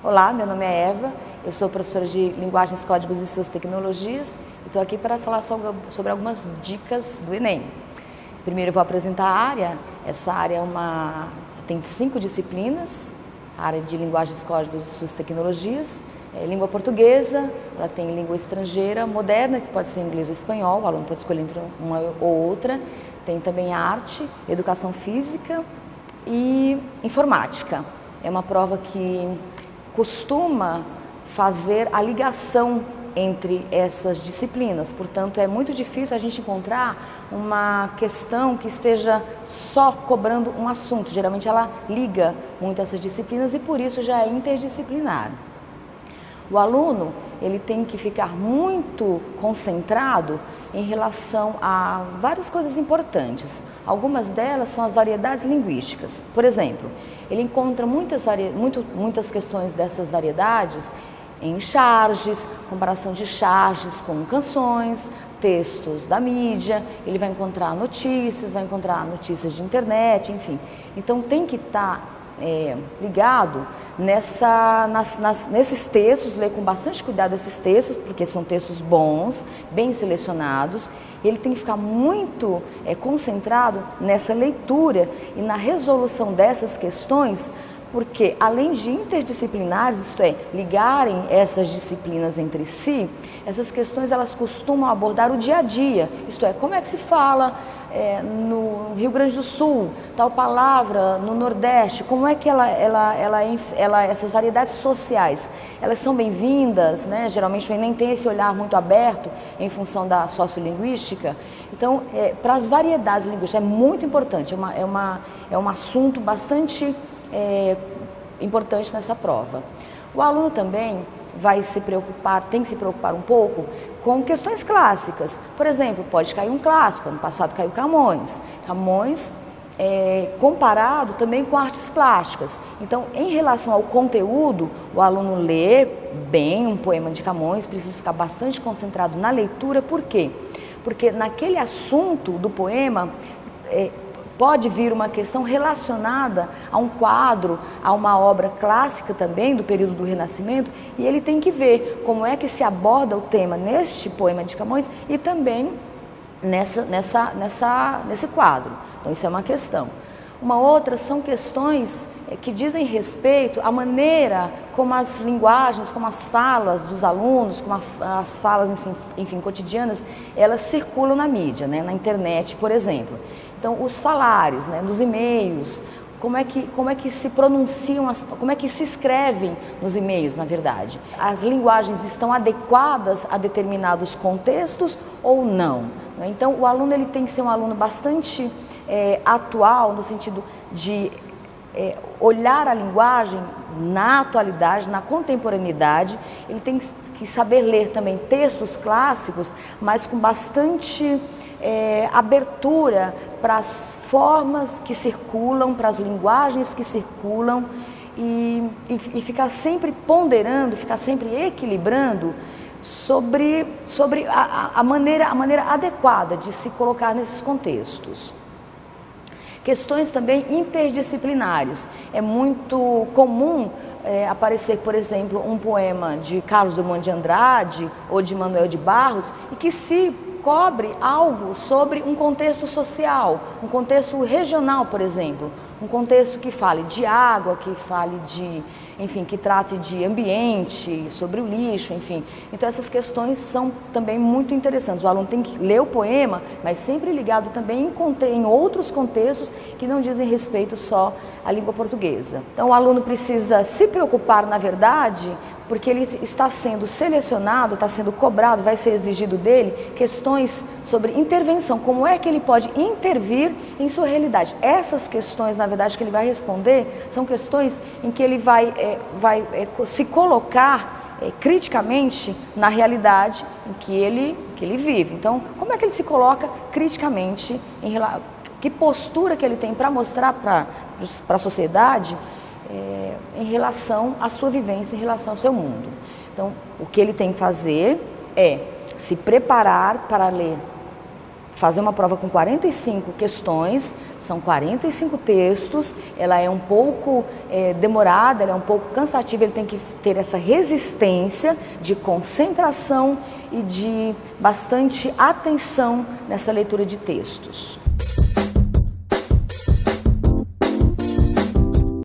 Olá, meu nome é Eva, eu sou professora de Linguagens, Códigos e Suas Tecnologias e estou aqui para falar sobre algumas dicas do Enem. Primeiro eu vou apresentar a área. Essa área tem 5 disciplinas, a área de Linguagens, Códigos e Suas Tecnologias, língua portuguesa, ela tem língua estrangeira moderna, que pode ser inglês ou espanhol, o aluno pode escolher entre uma ou outra, tem também arte, educação física e informática. É uma prova que costuma fazer a ligação entre essas disciplinas, portanto é muito difícil a gente encontrar uma questão que esteja só cobrando um assunto. Geralmente ela liga muito essas disciplinas e por isso já é interdisciplinar. O aluno ele tem que ficar muito concentrado em relação a várias coisas importantes. Algumas delas são as variedades linguísticas. Por exemplo, ele encontra muitas questões dessas variedades em charges, comparação de charges com canções, textos da mídia, ele vai encontrar notícias de internet, enfim. Então tem que estar ligado nesses textos, ler com bastante cuidado esses textos, porque são textos bons, bem selecionados. Ele tem que ficar muito concentrado nessa leitura e na resolução dessas questões, porque além de interdisciplinares, isto é, ligarem essas disciplinas entre si, essas questões elas costumam abordar o dia a dia, isto é, como é que se fala no Rio Grande do Sul, tal palavra no Nordeste, como é que essas variedades sociais, elas são bem-vindas, né? Geralmente o Enem tem esse olhar muito aberto em função da sociolinguística. Então, para as variedades linguísticas é muito importante, é um assunto bastante importante nessa prova. O aluno também tem que se preocupar um pouco com questões clássicas. Por exemplo, pode cair um clássico, ano passado caiu Camões. Camões comparado também com artes plásticas. Então, em relação ao conteúdo, o aluno lê bem um poema de Camões, precisa ficar bastante concentrado na leitura. Por quê? Porque naquele assunto do poema pode vir uma questão relacionada a um quadro, a uma obra clássica também do período do Renascimento, e ele tem que ver como é que se aborda o tema neste poema de Camões e também nesse quadro. Então isso é uma questão. Uma outra são questões que dizem respeito à maneira como as linguagens, como as falas dos alunos, como as falas, enfim, cotidianas, elas circulam na mídia, né? Na internet, por exemplo. Então, os falários, né, nos e-mails, como é que se pronunciam, como é que se escrevem nos e-mails, na verdade? As linguagens estão adequadas a determinados contextos ou não? Então, o aluno ele tem que ser um aluno bastante atual, no sentido de olhar a linguagem na atualidade, na contemporaneidade. Ele tem que saber ler também textos clássicos, mas com bastante abertura para as formas que circulam, para as linguagens que circulam e ficar sempre ponderando, ficar sempre equilibrando sobre a maneira adequada de se colocar nesses contextos. Questões também interdisciplinares. É muito comum aparecer, por exemplo, um poema de Carlos Drummond de Andrade ou de Manuel de Barros e que se cobre algo sobre um contexto social, um contexto regional, por exemplo, um contexto que fale de água, que fale que trate de ambiente, sobre o lixo, enfim. Então essas questões são também muito interessantes. O aluno tem que ler o poema, mas sempre ligado também em outros contextos que não dizem respeito só à língua portuguesa. Então o aluno precisa se preocupar, na verdade, porque ele está sendo selecionado, está sendo cobrado, vai ser exigido dele questões sobre intervenção, como é que ele pode intervir em sua realidade. Essas questões, na verdade, que ele vai responder, são questões em que ele vai se colocar criticamente na realidade em que ele vive. Então, como é que ele se coloca criticamente, que postura que ele tem para mostrar para a sociedade em relação à sua vivência, em relação ao seu mundo. Então, o que ele tem que fazer é se preparar para ler fazer uma prova com 45 questões, são 45 textos, ela é um pouco demorada, ela é um pouco cansativa, ele tem que ter essa resistência de concentração e de bastante atenção nessa leitura de textos.